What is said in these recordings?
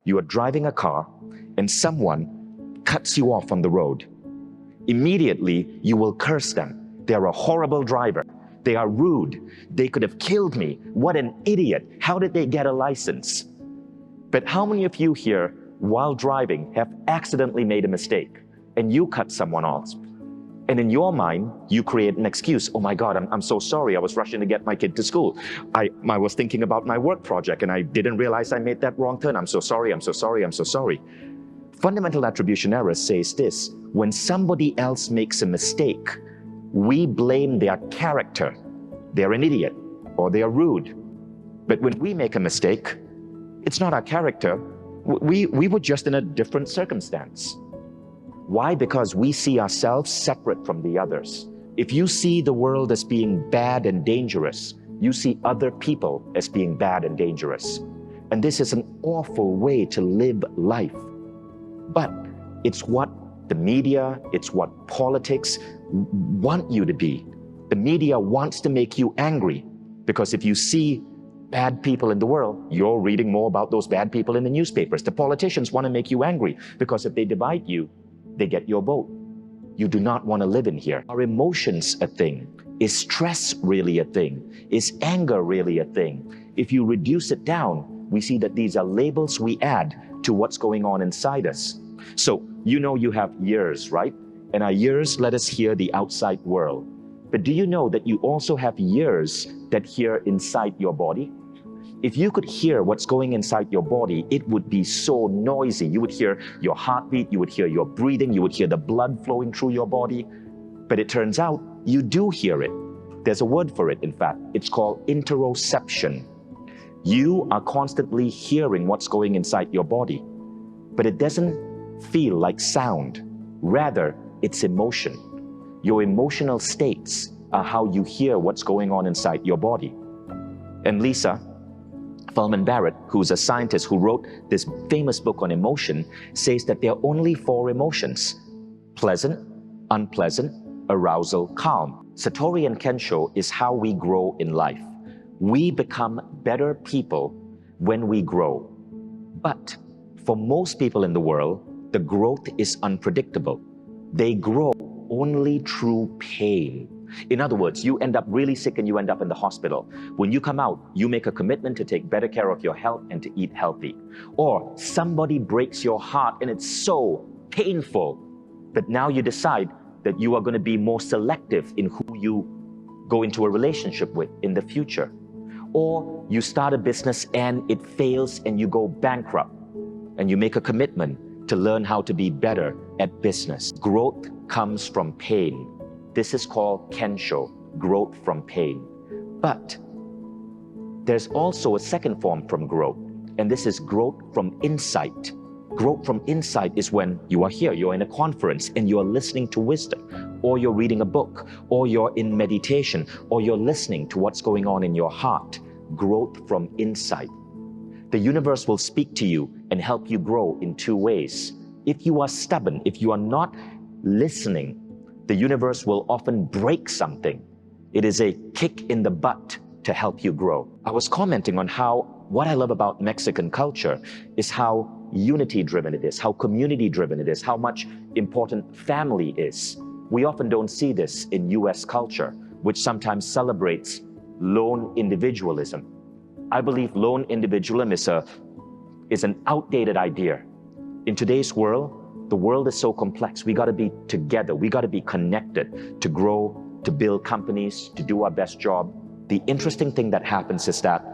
You are driving a car and someone cuts you off on the road. Immediately, you will curse them. They're a horrible driver. They are rude. They could have killed me. What an idiot. How did they get a license? But how many of you here, while driving, have accidentally made a mistake and you cut someone off? And in your mind, you create an excuse. Oh my God, I'm so sorry. I was rushing to get my kid to school. I was thinking about my work project and I didn't realize I made that wrong turn. I'm so sorry, I'm so sorry, I'm so sorry. Fundamental attribution error says this: when somebody else makes a mistake, we blame their character. They're an idiot or they are rude. But when we make a mistake, it's not our character. We were just in a different circumstance. Why? Because we see ourselves separate from the others. If you see the world as being bad and dangerous, you see other people as being bad and dangerous. And this is an awful way to live life. But it's what the media, it's what politics want you to be. The media wants to make you angry, because if you see bad people in the world, you're reading more about those bad people in the newspapers. The politicians want to make you angry, because if they divide you, they get your vote. You do not want to live in here. Are emotions a thing? Is stress really a thing? Is anger really a thing? If you reduce it down, we see that these are labels we add to what's going on inside us. So, you know you have ears, right? And our ears let us hear the outside world. But do you know that you also have ears that hear inside your body? If you could hear what's going inside your body, it would be so noisy. You would hear your heartbeat, you would hear your breathing, you would hear the blood flowing through your body. But it turns out you do hear it. There's a word for it, in fact. It's called interoception. You are constantly hearing what's going inside your body, but it doesn't feel like sound. Rather, it's emotion. Your emotional states are how you hear what's going on inside your body. And Lisa Feldman Barrett, who's a scientist who wrote this famous book on emotion, says that there are only 4 emotions: pleasant, unpleasant, arousal, calm. Satori and Kensho is how we grow in life. We become better people when we grow. But for most people in the world, the growth is unpredictable. They grow only through pain. In other words, you end up really sick and you end up in the hospital. When you come out, you make a commitment to take better care of your health and to eat healthy. Or somebody breaks your heart and it's so painful, but now you decide that you are going to be more selective in who you go into a relationship with in the future. Or you start a business and it fails and you go bankrupt, and you make a commitment to learn how to be better at business. Growth comes from pain. This is called Kensho, growth from pain. But there's also a second form from growth, and this is growth from insight. Growth from insight is when you are here, you're in a conference and you're listening to wisdom, or you're reading a book, or you're in meditation, or you're listening to what's going on in your heart. Growth from insight. The universe will speak to you and help you grow in 2 ways. If you are stubborn, if you are not listening, the universe will often break something. It is a kick in the butt to help you grow. I was commenting on how what I love about Mexican culture is how unity-driven it is, how community-driven it is, how much important family is. We often don't see this in US culture, which sometimes celebrates lone individualism. I believe lone individualism is an outdated idea. In today's world, the world is so complex. We got to be together. We got to be connected to grow, to build companies, to do our best job. The interesting thing that happens is that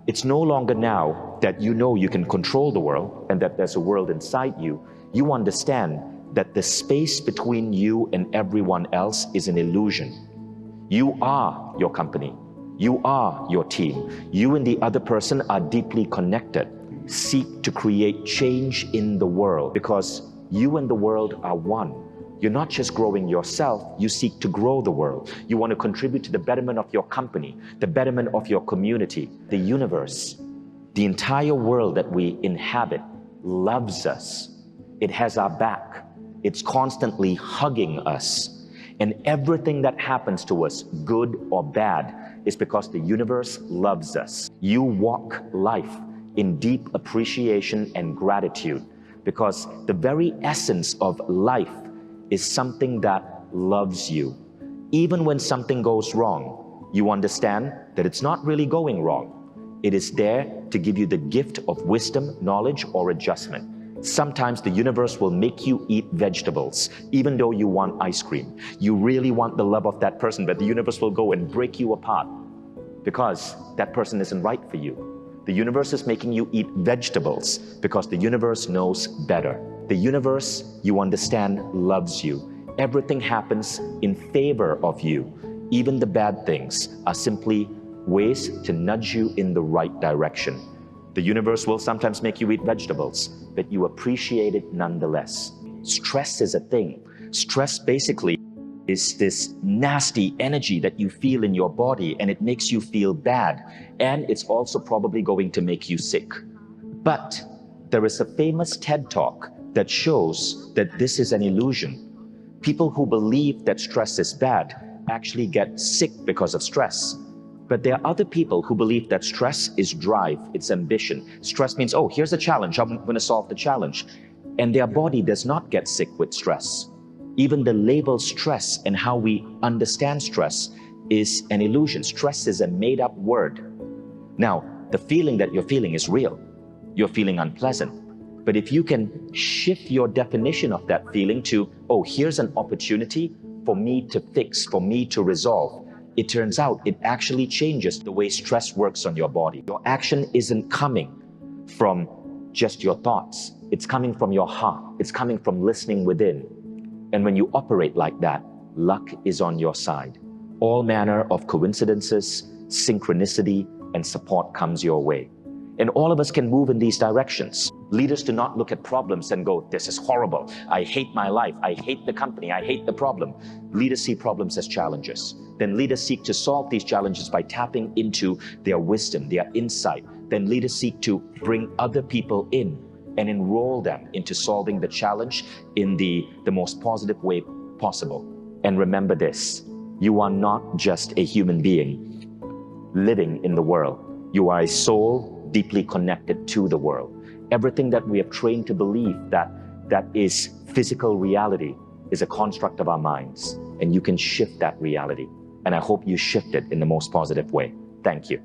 it's no longer now that you know you can control the world and that there's a world inside you. You understand that the space between you and everyone else is an illusion. You are your company. You are your team. You and the other person are deeply connected. Seek to create change in the world, because you and the world are one. You're not just growing yourself, you seek to grow the world. You want to contribute to the betterment of your company, the betterment of your community. The universe, the entire world that we inhabit, loves us. It has our back. It's constantly hugging us. And everything that happens to us, good or bad, is because the universe loves us. You walk life in deep appreciation and gratitude, because the very essence of life is something that loves you. Even when something goes wrong, you understand that it's not really going wrong. It is there to give you the gift of wisdom, knowledge, or adjustment. Sometimes the universe will make you eat vegetables, even though you want ice cream. You really want the love of that person, but the universe will go and break you apart because that person isn't right for you. The universe is making you eat vegetables because the universe knows better. The universe, you understand, loves you. Everything happens in favor of you. Even the bad things are simply ways to nudge you in the right direction. The universe will sometimes make you eat vegetables, but you appreciate it nonetheless. Stress is a thing. Stress basically is this nasty energy that you feel in your body, and it makes you feel bad, and it's also probably going to make you sick. But there is a famous TED Talk that shows that this is an illusion. People who believe that stress is bad actually get sick because of stress. But there are other people who believe that stress is drive, it's ambition. Stress means, oh, here's a challenge, I'm going to solve the challenge. And their body does not get sick with stress. Even the label stress and how we understand stress is an illusion. Stress is a made-up word. Now, the feeling that you're feeling is real. You're feeling unpleasant. But if you can shift your definition of that feeling to, oh, here's an opportunity for me to fix, for me to resolve, it turns out it actually changes the way stress works on your body. Your action isn't coming from just your thoughts. It's coming from your heart. It's coming from listening within. And when you operate like that, luck is on your side. All manner of coincidences, synchronicity, and support comes your way. And all of us can move in these directions. Leaders do not look at problems and go, this is horrible. I hate my life. I hate the company. I hate the problem. Leaders see problems as challenges. Then leaders seek to solve these challenges by tapping into their wisdom, their insight. Then leaders seek to bring other people in and enroll them into solving the challenge in the most positive way possible. And remember this, you are not just a human being living in the world. You are a soul deeply connected to the world. Everything that we have trained to believe that is physical reality is a construct of our minds, and you can shift that reality. And I hope you shift it in the most positive way. Thank you.